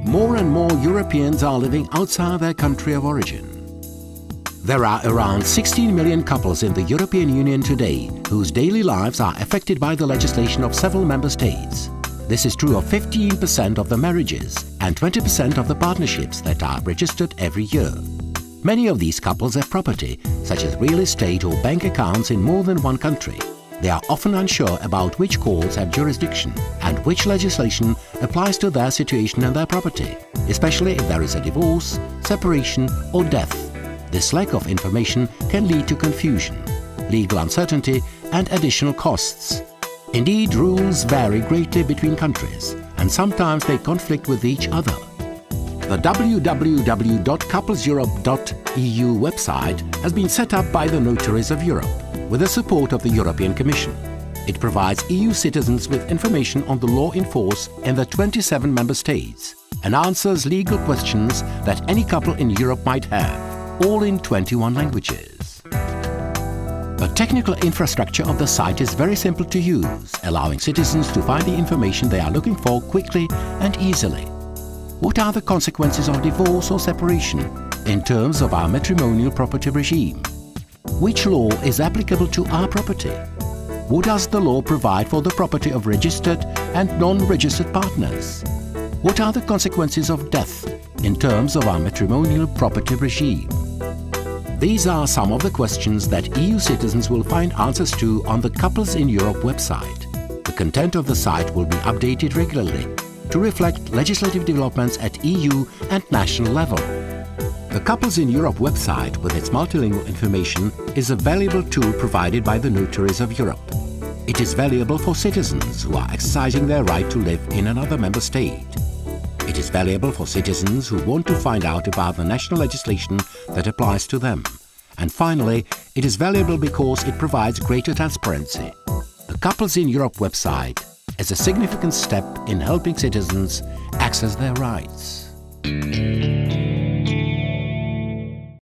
more and more Europeans are living outside their country of origin. There are around 16 million couples in the European Union today whose daily lives are affected by the legislation of several member states. This is true of 15% of the marriages and 20% of the partnerships that are registered every year. Many of these couples have property, such as real estate or bank accounts in more than one country. They are often unsure about which courts have jurisdiction and which legislation applies to their situation and their property, especially if there is a divorce, separation or death. This lack of information can lead to confusion, legal uncertainty and additional costs. Indeed, rules vary greatly between countries and sometimes they conflict with each other. The www.coupleseurope.eu website has been set up by the Notaries of Europe with the support of the European Commission. It provides EU citizens with information on the law in force in the 27 member states and answers legal questions that any couple in Europe might have, all in 21 languages. The technical infrastructure of the site is very simple to use, allowing citizens to find the information they are looking for quickly and easily. What are the consequences of divorce or separation in terms of our matrimonial property regime? Which law is applicable to our property? What does the law provide for the property of registered and non-registered partners? What are the consequences of death in terms of our matrimonial property regime? These are some of the questions that EU citizens will find answers to on the Couples in Europe website. The content of the site will be updated regularly to reflect legislative developments at EU and national level. The Couples in Europe website with its multilingual information is a valuable tool provided by the Notaries of Europe. It is valuable for citizens who are exercising their right to live in another member state. It is valuable for citizens who want to find out about the national legislation that applies to them. And finally, it is valuable because it provides greater transparency. The Couples in Europe website is a significant step in helping citizens access their rights.